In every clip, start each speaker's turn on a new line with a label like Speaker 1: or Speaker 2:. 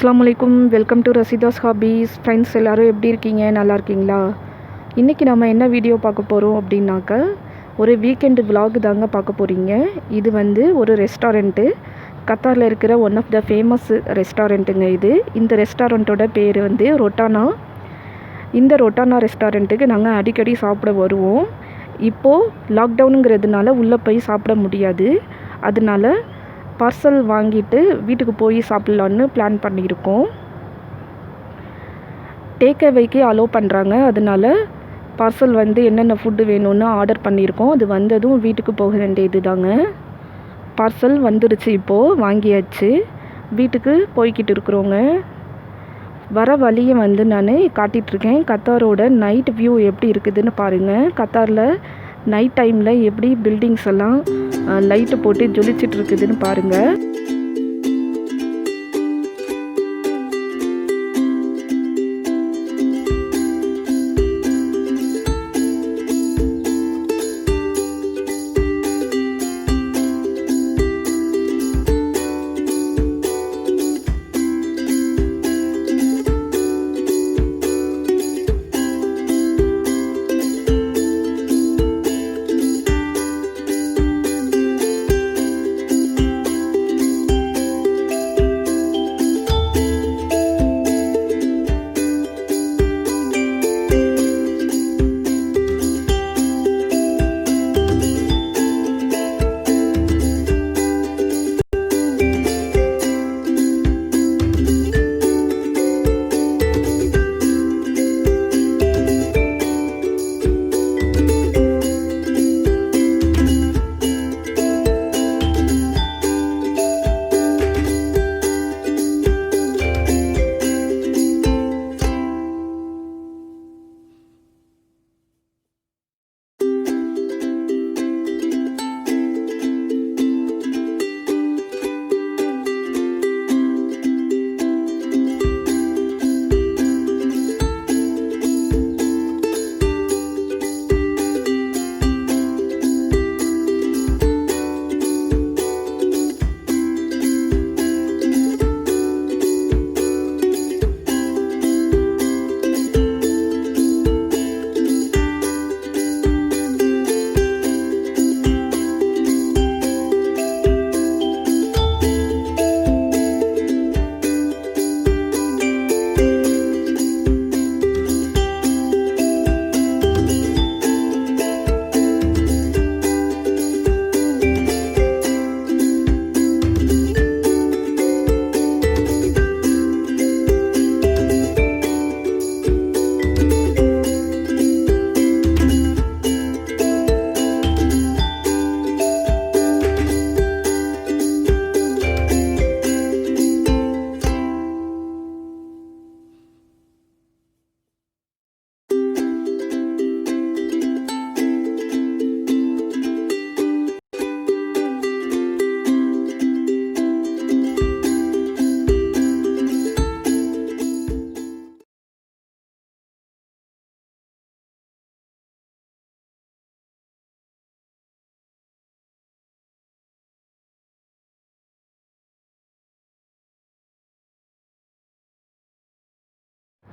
Speaker 1: அஸ்ஸலாமு அலைக்கும். Welcome to Rashida's hobbies. Friends எல்லோரும் எப்படி இருக்கீங்க? நல்லா இருக்கீங்களா? இன்றைக்கி நம்ம என்ன வீடியோ பார்க்க போகிறோம் அப்படின்னாக்க, ஒரு வீக்கெண்டு விலாக் தாங்க பார்க்க போகிறீங்க. இது ஒரு ரெஸ்டாரண்ட்டு, கத்தாரில் இருக்கிற ஒன் ஆஃப் த ஃபேமஸ் ரெஸ்டாரண்ட்டுங்க இது. இந்த ரெஸ்டாரண்ட்டோட பேர் ரொட்டானா. இந்த ரொட்டானா ரெஸ்டாரண்ட்டுக்கு நாங்கள் அடிக்கடி சாப்பிட வருவோம். இப்போது லாக்டவுனுங்கிறதுனால உள்ளே போய் சாப்பிட முடியாது. அதனால பார்சல் வாங்கிட்டு வீட்டுக்கு போய் சாப்பிட்லான்னு பிளான் பண்ணியிருக்கோம். டேக் அவேக்கு அலோவ் பண்ணுறாங்க. அதனால பார்சல் என்னென்ன ஃபுட்டு வேணும்னு ஆர்டர் பண்ணியிருக்கோம். அது வந்ததும் வீட்டுக்கு போக வேண்டியது தாங்க. பார்சல் வந்துடுச்சு, இப்போது வாங்கியாச்சு. வீட்டுக்கு போய்கிட்டு இருக்கிறோங்க. வர வழியை நான் காட்டிகிட்ருக்கேன். கத்தாரோட நைட் வியூ எப்படி இருக்குதுன்னு பாருங்கள். கத்தாரில் நைட் டைமில் எப்படி பில்டிங்ஸ் எல்லாம் லைட்டு போட்டு ஜொலிச்சிட்டு இருக்குதுன்னு பாருங்கள்.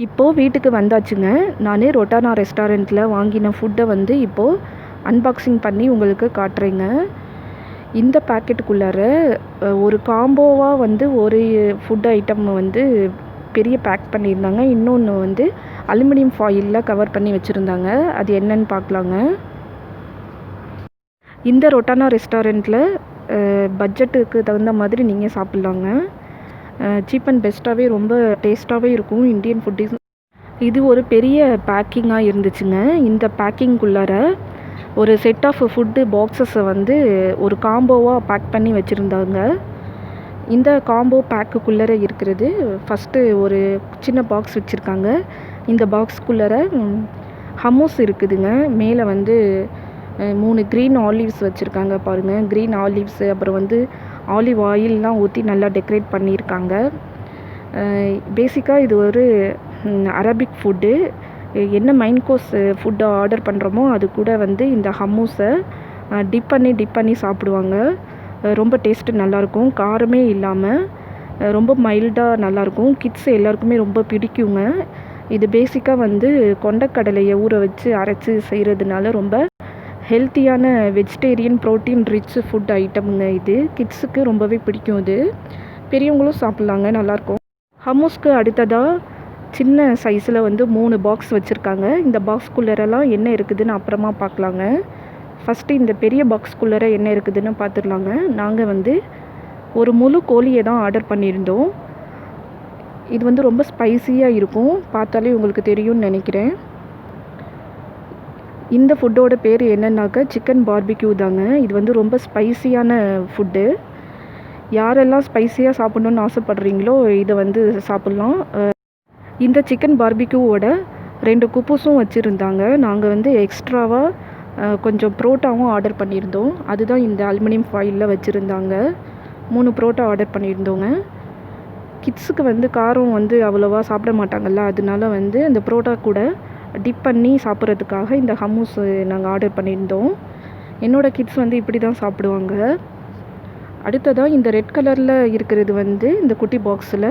Speaker 1: இப்போது வீட்டுக்கு வந்தாச்சுங்க. நான் ரொட்டானா ரெஸ்டாரண்ட்டில் வாங்கின ஃபுட்டை இப்போது அன்பாக்சிங் பண்ணி உங்களுக்கு காட்டுறேங்க. இந்த பேக்கெட்டுக்குள்ளார ஒரு காம்போவாக ஒரு ஃபுட் ஐட்டம் பெரிய பேக் பண்ணியிருந்தாங்க. இன்னொன்று அலுமினியம் ஃபாயிலில் கவர் பண்ணி வச்சுருந்தாங்க. அது என்னன்னு பார்க்கலாங்க. இந்த ரொட்டானா ரெஸ்டாரண்ட்டில் பட்ஜெட்டுக்கு தகுந்த மாதிரி நீங்கள் சாப்பிட்லாங்க. சீப் அண்ட் பெஸ்ட்டாகவே ரொம்ப டேஸ்ட்டாகவே இருக்கும் இந்தியன் ஃபுட்டு. இது ஒரு பெரிய பேக்கிங்காக இருந்துச்சுங்க. இந்த பேக்கிங்குள்ளார ஒரு செட் ஆஃப் ஃபுட்டு பாக்ஸஸை ஒரு காம்போவாக பேக் பண்ணி வச்சுருந்தாங்க. இந்த காம்போ பேக்குக்குள்ளார இருக்கிறது ஃபஸ்ட்டு ஒரு சின்ன பாக்ஸ் வச்சுருக்காங்க. இந்த பாக்ஸ்க்குள்ளார ஹமூஸ் இருக்குதுங்க. மேலே 3 க்ரீன் ஆலிவ்ஸ் வச்சுருக்காங்க பாருங்கள். க்ரீன் ஆலிவ்ஸு, அப்புறம் ஆலிவ் ஆயிலெலாம் ஊற்றி நல்லா டெக்கரேட் பண்ணியிருக்காங்க. பேசிக்காக இது ஒரு அரபிக் ஃபுட்டு. என்ன மெயின் கோர்ஸ் ஃபுட்டை ஆர்டர் பண்ணுறோமோ அது கூட இந்த ஹம்மூஸை டிப் பண்ணி சாப்பிடுவாங்க. ரொம்ப டேஸ்ட்டு நல்லாயிருக்கும். காரமே இல்லாமல் ரொம்ப மைல்டாக நல்லாயிருக்கும். கிட்ஸ் எல்லாருக்குமே ரொம்ப பிடிக்குங்க. இது பேசிக்காக வந்து கொண்டக்கடலையை ஊற வச்சு அரைச்சி செய்கிறதுனால ரொம்ப ஹெல்த்தியான வெஜிடேரியன் ப்ரோட்டீன் ரிச் ஃபுட் ஐட்டமுங்க இது. கிட்ஸுக்கு ரொம்பவே பிடிக்கும் இது. பெரியவங்களும் சாப்பிட்லாங்க, நல்லாயிருக்கும். ஹமூஸ்க்கு அடுத்ததாக சின்ன சைஸில் வந்து 3 பாக்ஸ் வச்சுருக்காங்க. இந்த பாக்ஸ்குள்ளரெல்லாம் என்ன இருக்குதுன்னு அப்புறமா பார்க்கலாங்க. ஃபஸ்ட்டு இந்த பெரிய பாக்ஸ்குள்ளே என்ன இருக்குதுன்னு பார்த்துடலாங்க. நாங்கள் வந்து ஒரு முழு கோழியை தான் ஆர்டர் பண்ணியிருந்தோம். இது வந்து ரொம்ப ஸ்பைசியாக இருக்கும், பார்த்தாலே உங்களுக்கு தெரியும்னு நினைக்கிறேன். இந்த ஃபுட்டோட பேர் என்னன்னாக்கா சிக்கன் பார்பிக்யூ தாங்க. இது வந்து ரொம்ப ஸ்பைசியான ஃபுட்டு. யாரெல்லாம் ஸ்பைசியாக சாப்பிட்ணுன்னு ஆசைப்படுறீங்களோ இதை வந்து சாப்பிட்லாம். இந்த சிக்கன் பார்பிக்யூவோட 2 குப்பூஸும் வச்சுருந்தாங்க. நாங்கள் வந்து எக்ஸ்ட்ராவாக கொஞ்சம் புரோட்டாவும் ஆர்டர் பண்ணியிருந்தோம். அதுதான் இந்த அலுமினியம் ஃபாயிலில் வச்சுருந்தாங்க. 3 புரோட்டா ஆர்டர் பண்ணியிருந்தோங்க. கிட்ஸுக்கு வந்து காரம் வந்து அவ்வளோவா சாப்பிட மாட்டாங்கல்ல, அதனால வந்து இந்த புரோட்டா கூட டிப் பண்ணி சாப்பிட்றதுக்காக இந்த ஹம்மூஸ் நாங்கள் ஆர்டர் பண்ணியிருந்தோம். என்னோடய கிட்ஸ் வந்து இப்படி தான் சாப்பிடுவாங்க. அடுத்ததாக இந்த ரெட் கலரில் இருக்கிறது வந்து இந்த குட்டி பாக்ஸில்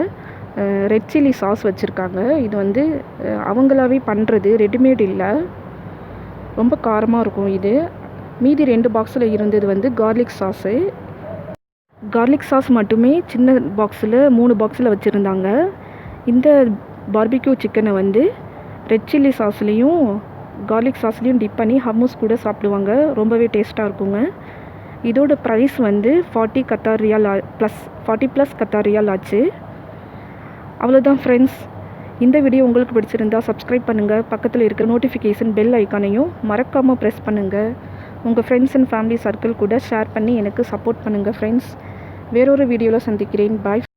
Speaker 1: ரெட் சில்லி சாஸ் வச்சுருக்காங்க. இது வந்து அவங்களாவே பண்ணுறது, ரெடிமேட் இல்லை. ரொம்ப காரமாக இருக்கும் இது. மீதி 2 பாக்ஸில் இருந்தது வந்து கார்லிக் சாஸு. கார்லிக் சாஸ் மட்டுமே சின்ன பாக்ஸில் 3 பாக்ஸில் வச்சுருந்தாங்க. இந்த பார்பிக்யூ சிக்கனை வந்து ரெட் சில்லி சாஸ்லேயும் கார்லிக் சாஸ்லேயும் டிப் பண்ணி ஹம்மூஸ் கூட சாப்பிடுவாங்க. ரொம்பவே டேஸ்ட்டாக இருக்குங்க. இதோட ப்ரைஸ் வந்து 40 கத்தார் ரியால் ப்ளஸ் 40+ கத்தார் ரியால் ஆச்சு. அவ்வளோதான் ஃப்ரெண்ட்ஸ். இந்த வீடியோ உங்களுக்கு பிடிச்சிருந்தா சப்ஸ்கிரைப் பண்ணுங்கள். பக்கத்தில் இருக்கிற நோட்டிஃபிகேஷன் பெல் ஐக்கானையும் மறக்காமல் ப்ரெஸ் பண்ணுங்கள். உங்கள் ஃப்ரெண்ட்ஸ் அண்ட் ஃபேமிலி சர்க்கிள் கூட ஷேர் பண்ணி எனக்கு சப்போர்ட் பண்ணுங்கள் ஃப்ரெண்ட்ஸ். வேறொரு வீடியோவில் சந்திக்கிறேன். பாய்.